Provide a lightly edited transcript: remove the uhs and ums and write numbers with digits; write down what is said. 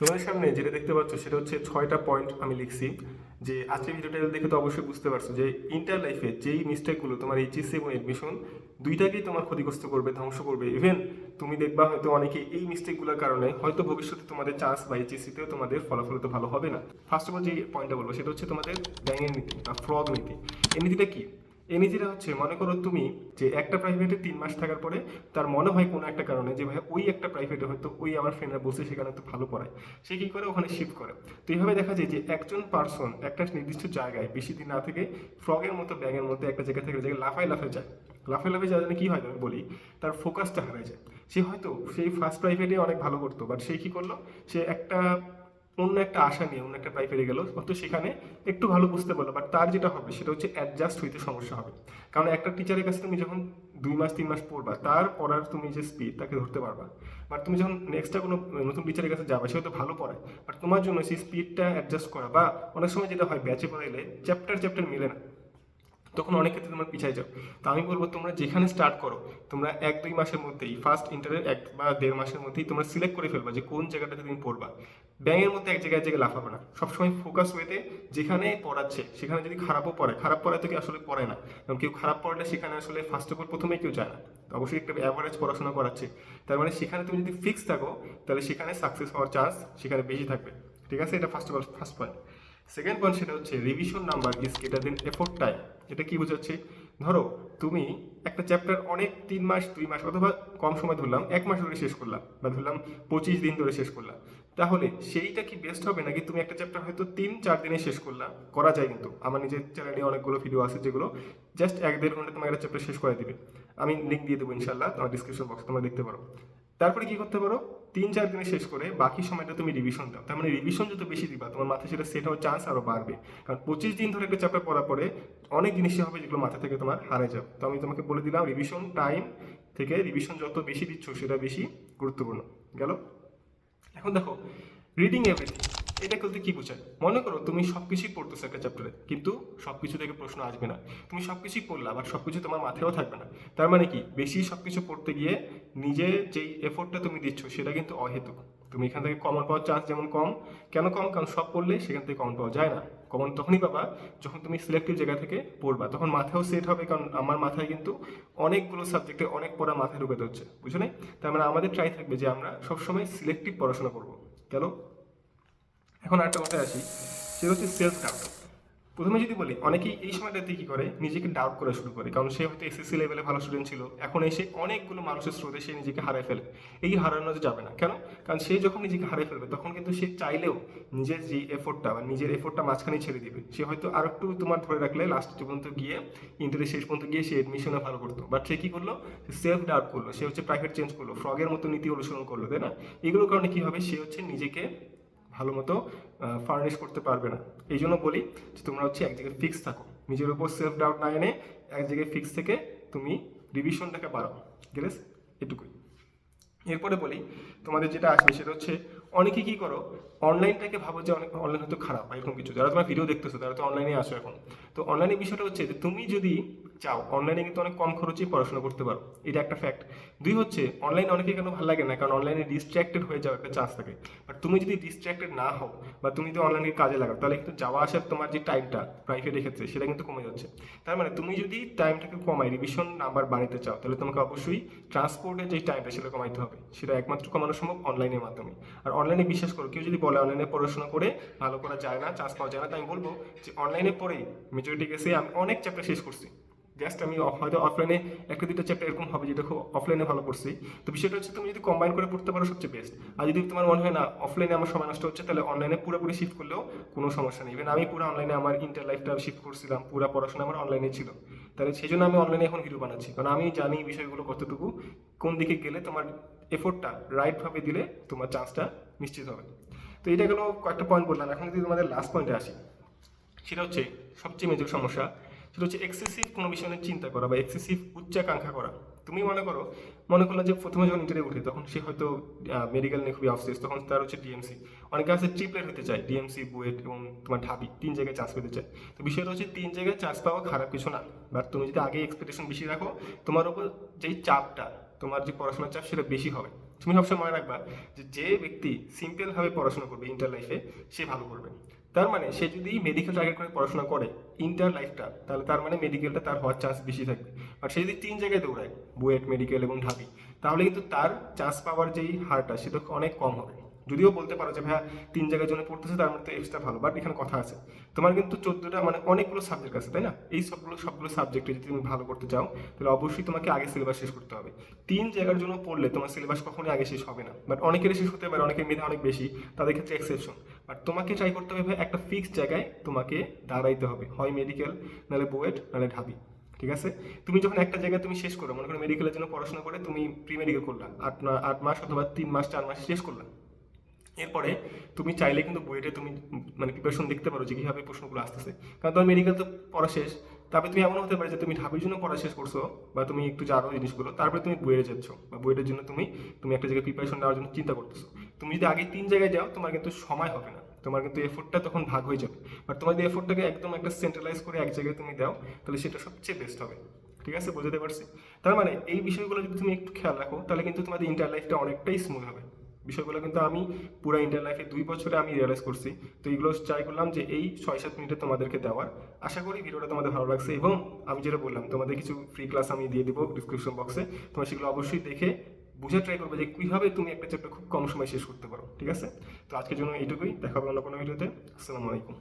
তোমাদের সামনে যেটা দেখতে পাচ্ছ সেটা হচ্ছে 6টা পয়েন্ট আমি লিখছি। যে আজকের ভিডিওটা দেখে তো অবশ্যই বুঝতে পারছো যে ইন্টার লাইফে যেই মিস্টেকগুলো তোমার এইচএসসি এবং এডমিশন দুইটাকেই তোমার ক্ষতিগ্রস্ত করবে, ধ্বংস করবে। ইভেন তুমি দেখবা হয়তো অনেকে এই মিস্টেকগুলোর কারণে হয়তো ভবিষ্যতে তোমাদের চান্স বা এইচএসসিতেও তোমাদের ফলাফল তো ভালো হবে না। ফার্স্ট অফ অল যে পয়েন্টটা বলবো সেটা হচ্ছে তোমাদের ব্যাঙের নীতি বা ফ্রগ নীতি। এই নীতিটা কি? এই নীতিটা হচ্ছে, মনে করো তুমি যে একটা প্রাইভেটে 3 মাস থাকার পরে তার মনে হয় কোনো একটা কারণে যে ভাই ওই একটা প্রাইভেটে হয়তো ওই আমার ফ্রেন্ডরা বলছে সেখানে তো ভালো পড়ায়, সে কী করে ওখানে শিফট করে। তো এইভাবে দেখা যায় যে একজন পার্সন একটা নির্দিষ্ট জায়গায় বেশি দিন না থেকে ফ্রগের মতো ব্যাঙের মতো একটা জায়গা থেকে জায়গায় লাফায় লাফায় যায়। লাফায় লাফায় যাওয়ার জন্য কী হয় আমি বলি, তার ফোকাসটা হারায় যায়। সে হয়তো সেই ফার্স্ট প্রাইভেটে অনেক ভালো করতো, বাট সে কী করলো, সে একটা অন্য একটা আশা নিয়ে অন্য একটা প্রাইভেটে গেল, হয়তো সেখানে একটু ভালো বুঝতে পারলো, বাট তার যেটা হবে সেটা হচ্ছে অ্যাডজাস্ট হইতে সমস্যা হবে। কারণ একটা টিচারের কাছে তুমি যখন 2 মাস 3 মাস পড়বা, তার পড়ার তুমি যে স্পিড তাকে ধরতে পারবা। বাট তুমি যখন নেক্সটটা কোনো নতুন টিচারের কাছে যাবা, সে হয়তো ভালো পড়ায়, বাট তোমার জন্য সেই স্পিডটা অ্যাডজাস্ট করা, বা অনেক সময় যেটা হয় ব্যাচে পড়াইলে চ্যাপ্টার চ্যাপ্টার মিলে না, তখন অনেক ক্ষেত্রে তোমরা পিছাই যাও। তো আমি বলবো তোমরা যেখানে স্টার্ট করো, তোমরা 1-2 মাসের মধ্যেই, ফার্স্ট ইন্টারের 1 বা 1.5 মাসের মধ্যেই তোমরা সিলেক্ট করে ফেলবা যে কোন জায়গাটাতে তুমি পড়বা। ব্যাঙের মধ্যে এক জায়গায় জায়গায় লাফাবে না, সবসময় ফোকাস ওয়েতে যেখানে পড়াচ্ছে সেখানে যদি খারাপও পড়ে, খারাপ পড়ায় তো কি আসলে পড়ে না, কারণ কেউ খারাপ পড়লে সেখানে আসলে ফার্স্ট অফ অল প্রথমেই কেউ যায় না। তো অবশ্যই একটা অ্যাভারেজ পড়াশোনা করাচ্ছে, তার মানে সেখানে তুমি যদি ফিক্স থাকো তাহলে সেখানে সাকসেস হওয়ার চান্স সেখানে বেশি থাকবে। ঠিক আছে, এটা first of all first point. Second point সেটা হচ্ছে revision number is greater than effort time. এটা কি বোঝাচ্ছে? ধরো তুমি একটা চ্যাপ্টার অনেক 3 মাস 2 মাস অথবা কম সময় ধরলাম 1 মাস ধরে শেষ করলাম, বা ধরলাম 25 দিন ধরে শেষ করলাম, তাহলে সেইটা কি বেস্ট হবে নাকি তুমি একটা চ্যাপ্টার হয়তো 3-4 দিনে শেষ করলাম? করা যায়, কিন্তু আমার নিজের চ্যানেলে অনেকগুলো ভিডিও আছে যেগুলো জাস্ট 1-1.5 ঘন্টা তোমার একটা চ্যাপ্টার শেষ করে দিবে। আমি লিঙ্ক দিয়ে দেবো ইনশাল্লাহ তোমার ডিসক্রিপশন বক্সে, তোমরা দেখতে পারো। তারপরে কি করতে পারো, 3-4 দিনে শেষ করে বাকি সময়টা তুমি রিভিশন দাও। তার মানে রিভিশন যত বেশি দিবা তোমার মাথায় সেটা সেট হওয়ার চান্স আরও বাড়বে। কারণ 25 দিন ধরে একটা চ্যাপ্টার পড়ার পরে অনেক জিনিসই হবে যেগুলো মাথা থেকে তোমার হারিয়ে যাবে। তো আমি তোমাকে বলে দিলাম রিভিশন টাইম থেকে রিভিশন যত বেশি দিচ্ছ সেটা বেশি গুরুত্বপূর্ণ। গেল। এখন দেখো, রিডিং এভরিথিং, এটা বলতে কি বোঝায়? মনে করো তুমি সবকিছুই পড়তেছো একটা চ্যাপ্টারে, কিন্তু সবকিছু থেকে প্রশ্ন আসবে না। তুমি সবকিছুই পড়লা, আবার সবকিছু তোমার মাথায়ও থাকবে না। তার মানে কি, বেশি সবকিছু পড়তে গিয়ে নিজে যেই এফোর্টটা তুমি দিচ্ছ সেটা কিন্তু অহেতুক। তুমি এখান থেকে কমন পাওয়ার চান্স যেমন কম। কেন কম? কারণ সব পড়লে সেখান থেকে কমন পাওয়া যায় না। কমন তখনই পাবা যখন তুমি সিলেক্টিভ জায়গা থেকে পড়বা, তখন মাথায়ও সেট হবে। কারণ আমার মাথায় কিন্তু অনেকগুলো সাবজেক্টে অনেক পড়া মাথায় ঢুকাতে হচ্ছে, বুঝো না? তার মানে আমাদের ট্রাই থাকবে যে আমরা সবসময় সিলেক্টিভ পড়াশোনা করবো। গেল। এখন আরেকটা কথায় আসি, সেটা হচ্ছে সেলফ ডাউট। প্রথমে যদি বলি, অনেকেই এই সময়টাতে কী করে, নিজেকে ডাউট করা শুরু করে। কারণ সে হয়তো এসএসসি লেভেলে ভালো স্টুডেন্ট ছিল, এখন এসে অনেকগুলো মানুষের স্রোতে সে নিজেকে হারায় ফেলে। এই হারানো যাবে না। কেন? কারণ সে যখন নিজেকে হারিয়ে ফেলবে তখন কিন্তু সে চাইলেও নিজের যে এফোর্টটা বা নিজের এফোর্টটা মাঝখানে ছেড়ে দিবে। সে হয়তো আর একটু তোমার ধরে রাখলে লাস্ট পর্যন্ত গিয়ে, ইন্টারের শেষ পর্যন্ত গিয়ে সে এডমিশনে ভালো করতো। বাট সে কী করলো, সেলফ ডাউট করলো, সে হচ্ছে প্রাইভেট চেঞ্জ করলো, ফ্রগের মতো নীতি অনুসরণ করলো, তাই না? এগুলোর কারণে কী হবে, সে হচ্ছে নিজেকে ভালো মতো ফার্নিশ করতে পারবে না। এই জন্য বলি যে তোমরা হচ্ছে এক জায়গায় ফিক্স থাকো, নিজের উপর সেলফ ডাউট না এনে এক জায়গায় ফিক্স থেকে তুমি রিভিশনটাকে বাড়াও। গেলেস, এটুকুই। এরপরে বলি, তোমাদের যেটা আসবে সেটা হচ্ছে, অনেকে কি করো, অনলাইনটাকে ভাবো যে অনেক অনলাইন হয়তো খারাপ বা এরকম কিছু। যারা তোমার ভিডিও দেখতেছো তারা তো অনলাইনে আসো এখন। তো অনলাইনের বিষয়টা হচ্ছে যে তুমি যদি চাও, অনলাইনে কিন্তু অনেক কম খরচেই পড়াশোনা করতে পারো, এটা একটা ফ্যাক্ট। দুই হচ্ছে, অনলাইন অনেকে কেন ভালো লাগে না, কারণ অনলাইনে ডিস্ট্র্যাক্টেড হয়ে যাওয়ার একটা চান্স থাকে। বাট তুমি যদি ডিস্ট্র্যাক্টেড না হও বা তুমি যদি অনলাইনে কাজে লাগাও, তাহলে কিন্তু যাওয়া আসার তোমার যে টাইমটা প্রাইভেটের ক্ষেত্রে সেটা কিন্তু কমে যাচ্ছে। তার মানে তুমি যদি টাইমটাকে কমাই রিভিশন নাম্বার বাড়াতে চাও, তাহলে তোমাকে অবশ্যই ট্রান্সপোর্টের যে টাইমটা সেটা কমাইতে হবে। সেটা একমাত্র কমানো সম্ভব অনলাইনের মাধ্যমে। আর অনলাইনে বিশ্বাস করো, কেউ যদি বলে অনলাইনে পড়াশোনা করে ভালো করা যায় না, চান্স পাওয়া যায় না, তাই আমি বলবো যে অনলাইনে পড়েই মেজরিটি কেসে আমি অনেক চ্যাপ্টার শেষ করছি। জাস্ট আমি হয়তো অফলাইনে একটা দুটো চ্যাপ্টার এরকম হবে যে দেখো অফলাইনে ভালো পড়ছি। তো বিষয়টা হচ্ছে তুমি যদি কম্বাইন করে পড়তে পারো সবচেয়ে বেস্ট। আর যদি তোমার মনে হয় না অফলাইনে আমার সময় নষ্ট হচ্ছে, তাহলে অনলাইনে পুরোপুরি শিফট করলেও কোনো সমস্যা নেই। ইভেন আমি পুরো অনলাইনে আমার ইন্টার লাইফটা শিফট করছিলাম, পুরো পড়াশোনা আমার অনলাইনে ছিল। তাহলে সেই জন্য আমি অনলাইনে এখন ভিডিও বানাচ্ছি, কারণ আমি জানি বিষয়গুলো কতটুকু কোন দিকে গেলে তোমার এফোর্টটা রাইটভাবে দিলে তোমার চান্সটা নিশ্চিত হবে। তো এটা গেলো কয়েকটা পয়েন্ট বললাম। এখন যদি তোমাদের লাস্ট পয়েন্টে আসি, সেটা হচ্ছে সবচেয়ে মেজর সমস্যা, সেটা হচ্ছে এক্সেসিভ কোনো বিষয় নিয়ে চিন্তা করা বা এক্সেসিভ উচ্চাকাঙ্ক্ষা করা। তুমি মনে করলো যে প্রথমে যখন ইন্টারভিউ উঠে তখন সে হয়তো মেডিকেল নিয়ে খুবই অবসেস, তখন তার হচ্ছে ডিএমসি। অনেকে আছে ট্রিপলেট হতে চায়, ডিএমসি, বুয়েট এবং তোমার ঢাবি, 3 জায়গায় চান্স পেতে চায়। তো বিষয়টা হচ্ছে 3 জায়গায় চান্স পাওয়া খারাপ কিছু না, বাট তুমি যদি আগে এক্সপেকটেশন বেশি রাখো, তোমার উপর যেই চাপটা, তোমার যে পড়াশোনার চাপ সেটা বেশি হবে। তুমি সবসময় মনে রাখবা যে যে ব্যক্তি সিম্পলভাবে পড়াশোনা করবে ইন্টার লাইফে সে ভালো করবে। তার মানে সে যদি মেডিকেল টার্গেট করে পড়াশোনা করে ইন্টার লাইফটা, তাহলে তার মানে মেডিকেলটা তার হওয়ার চান্স বেশি থাকবে। আর সে যদি 3 জায়গায় দৌড়ায়, বুয়েট, মেডিকেল এবং ঢাবি, তাহলে কিন্তু তার চান্স পাওয়ার যেই হারটা সেটা অনেক কম হবে। যদিও বলতে পারো যে ভাইয়া 3 জায়গার জন্য পড়তেছে তার মধ্যে এক্সট্রা ভালো, বাট এখানে কথা আছে তোমার কিন্তু 14টা মানে অনেকগুলো সাবজেক্ট আছে, তাই না? এই সবগুলো সাবজেক্টে যদি তুমি ভালো করতে চাও তাহলে অবশ্যই তোমাকে আগে সিলেবাস শেষ করতে হবে। 3 জায়গার জন্য পড়লে তোমার সিলেবাস কখনোই আগে শেষ হবে না, বাট অনেকেরই শেষ হতে পারে, অনেকের মেধা অনেক বেশি, তাদের ক্ষেত্রে এক্সেপশন। বাট তোমাকে ট্রাই করতে হবে ভাই একটা ফিক্সড জায়গায় তোমাকে দাঁড়াইতে হবে, হয় মেডিকেল, নাহলে বুয়েট, নাহলে ঢাবি। ঠিক আছে? তুমি যখন একটা জায়গায় তুমি শেষ করো, মনে করো মেডিকেলের জন্য পড়াশোনা করে তুমি প্রি মেডিকেল করলা 8 মাস অথবা 3 মাস 4 মাস শেষ করলা, এরপরে তুমি চাইলে কিন্তু বইটা তুমি মানে প্রিপারেশন দেখতে পারো যে কীভাবে প্রশ্নগুলো আসতেছে। কারণ তোমার মেডিকেল তো পড়া শেষ, তারপরে তুমি এমন হতে পারে যে তুমি ঢাবির জন্য পড়া শেষ করছো বা তুমি একটু জানো জিনিসগুলো, তারপরে তুমি বইয়ে যাচ্ছ বা বইয়ের জন্য তুমি একটা জায়গায় প্রিপারেশন নেওয়ার জন্য চিন্তা করতেছো। তুমি যদি আগে 3 জায়গায় যাও তোমার কিন্তু সময় হবে না, তোমার কিন্তু এফোর্টটা তখন ভাগ হয়ে যাবে। বাট তোমার যদি এফোর্টটাকে একদম একটা সেন্ট্রালাইজ করে এক জায়গায় তুমি দাও তাহলে সেটা সবচেয়ে বেস্ট হবে। ঠিক আছে, বুঝতে পারছি? তার মানে এই বিষয়গুলো যদি তুমি একটু খেয়াল রাখো তাহলে কিন্তু তোমাদের ইন্টার লাইফটা অনেকটাই স্মুথ হবে। বিষয়গুলো কিন্তু আমি পুরো ইন্টার লাইফে 2 বছরে আমি রিয়েলাইজ করছি। তো এইগুলো ট্রাই করলাম যে এই 6-7 মিনিটে তোমাদেরকে দেওয়ার। আশা করি ভিডিওটা তোমাদের ভালো লাগছে, এবং আমি যেটা বললাম তোমাদের কিছু ফ্রি ক্লাস আমি দিয়ে দিব ডিসক্রিপশন বক্সে, তোমরা সেগুলো অবশ্যই দেখে বুঝে ট্রাই করবে যে কীভাবে তুমি একটা চ্যাপ্টার খুব কম সময় শেষ করতে পারো। ঠিক আছে, তো আজকের জন্য এইটুকুই, দেখা হবে অন্য কোনো ভিডিওতে। আসসালামু আলাইকুম।